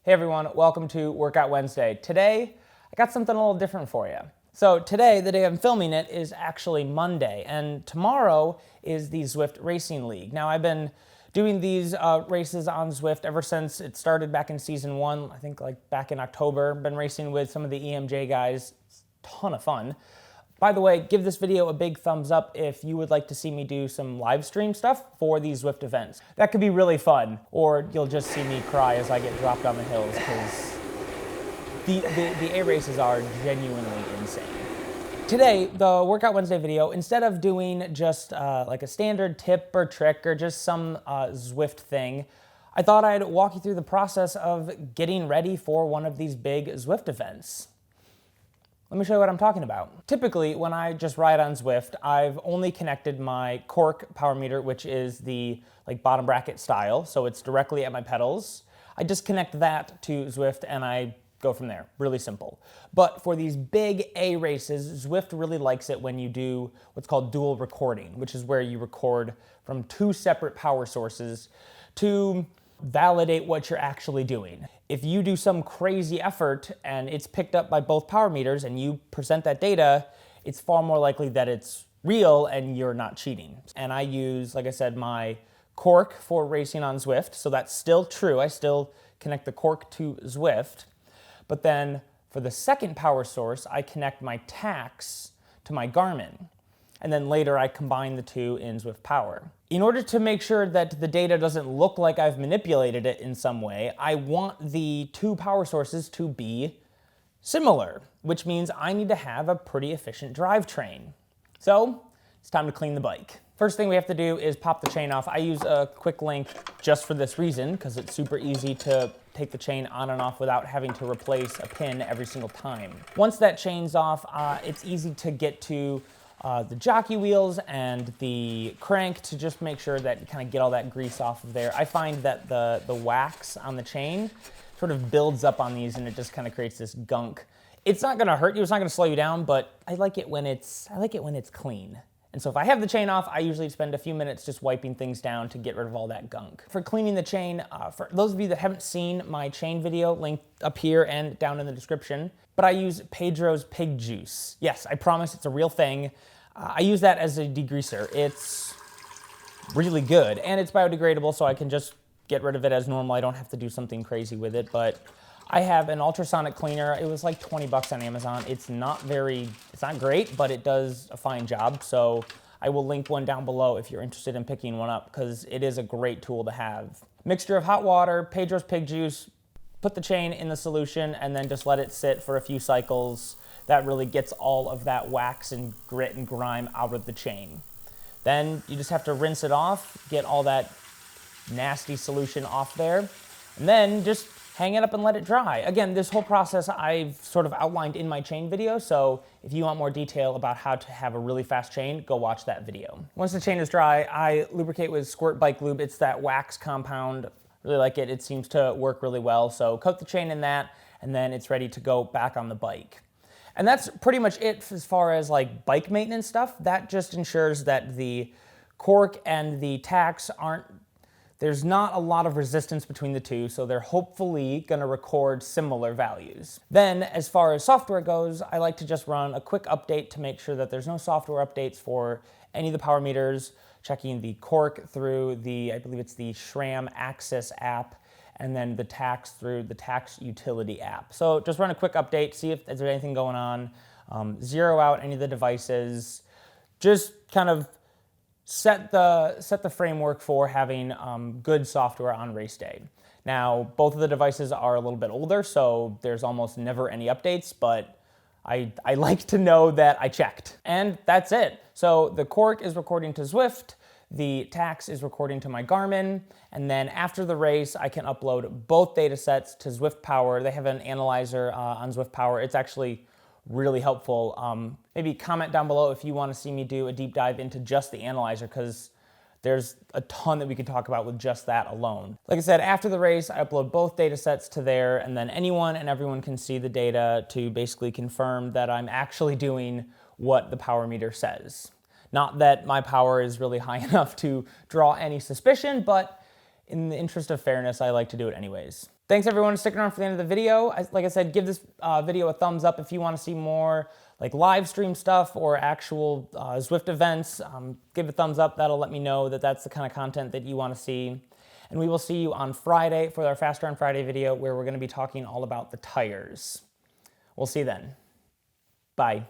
Hey everyone, welcome to Workout Wednesday. Today, I got something a little different for you. So today, the day I'm filming it, is actually Monday, and tomorrow is the Zwift Racing League. Now, I've been doing these races on Zwift ever since it started back in season 1, I think like back in October. Been racing with some of the EMJ guys. It's a ton of fun. By the way, give this video a big thumbs up if you would like to see me do some live stream stuff for these Zwift events. That could be really fun, or you'll just see me cry as I get dropped on the hills, because the A races are genuinely insane. Today, the Workout Wednesday video, instead of doing just like a standard tip or trick or just some Zwift thing, I thought I'd walk you through the process of getting ready for one of these big Zwift events. Let me show you what I'm talking about. Typically, when I just ride on Zwift, I've only connected my cork power meter, which is the bottom bracket style, so it's directly at my pedals. I just connect that to Zwift and I go from there. Really simple. But for these big A races, Zwift really likes it when you do what's called dual recording, which is where you record from two separate power sources to validate what you're actually doing. If you do some crazy effort and it's picked up by both power meters and you present that data, it's far more likely that it's real and you're not cheating. And I use, like I said, my cork for racing on Zwift, so that's still true. I still connect the cork to Zwift. But then for the second power source, I connect my tacks to my Garmin. And then later I combine the two in Zwift Power. In order to make sure that the data doesn't look like I've manipulated it in some way, I want the two power sources to be similar, which means I need to have a pretty efficient drivetrain. So it's time to clean the bike. First thing we have to do is pop the chain off. I use a quick link just for this reason, because it's super easy to take the chain on and off without having to replace a pin every single time. Once that chain's off, it's easy to get to the jockey wheels and the crank to just make sure that you kind of get all that grease off of there. I find that the wax on the chain sort of builds up on these and it just kind of creates this gunk. It's not going to hurt you, it's not going to slow you down, but I like it when it's clean. And so if I have the chain off, I usually spend a few minutes just wiping things down to get rid of all that gunk. For cleaning the chain, for those of you that haven't seen my chain video, linked up here and down in the description, but I use Pedro's pig juice. Yes, I promise it's a real thing. I use that as a degreaser. It's really good, and it's biodegradable, so I can just get rid of it as normal. I don't have to do something crazy with it, but I have an ultrasonic cleaner. It was like 20 bucks on Amazon. It's not great, but it does a fine job, so I will link one down below if you're interested in picking one up, because it is a great tool to have. Mixture of hot water, Pedro's pig juice, put the chain in the solution, and then just let it sit for a few cycles. That really gets all of that wax and grit and grime out of the chain. Then you just have to rinse it off, get all that nasty solution off there, and then just hang it up and let it dry. Again, this whole process I've sort of outlined in my chain video, so if you want more detail about how to have a really fast chain, go watch that video. Once the chain is dry, I lubricate with Squirt Bike Lube. It's that wax compound. Really like it. It seems to work really well. So coat the chain in that, and then it's ready to go back on the bike. And that's pretty much it as far as bike maintenance stuff. That just ensures that the cork and the tacks there's not a lot of resistance between the two, so they're hopefully gonna record similar values. Then, as far as software goes, I like to just run a quick update to make sure that there's no software updates for any of the power meters, checking the cork through I believe it's the SRAM Access app, and then the tacks through the tax utility app. So just run a quick update, see if there's anything going on, zero out any of the devices, just kind of set the framework for having good software on race day. Now, both of the devices are a little bit older, so there's almost never any updates, but I like to know that I checked. And that's it. So the cork is recording to Zwift, the tax is recording to my Garmin, and then after the race, I can upload both data sets to Zwift Power. They have an analyzer on Zwift Power. It's actually really helpful. Maybe comment down below if you want to see me do a deep dive into just the analyzer, because there's a ton that we could talk about with just that alone. Like I said, after the race, I upload both data sets to there, and then anyone and everyone can see the data to basically confirm that I'm actually doing what the power meter says. Not that my power is really high enough to draw any suspicion, but in the interest of fairness, I like to do it anyways. Thanks everyone for sticking around for the end of the video. Like I said, give this video a thumbs up if you want to see more like live stream stuff or actual Zwift events. Give a thumbs up. That'll let me know that that's the kind of content that you want to see. And we will see you on Friday for our Faster on Friday video where we're going to be talking all about the tires. We'll see you then. Bye.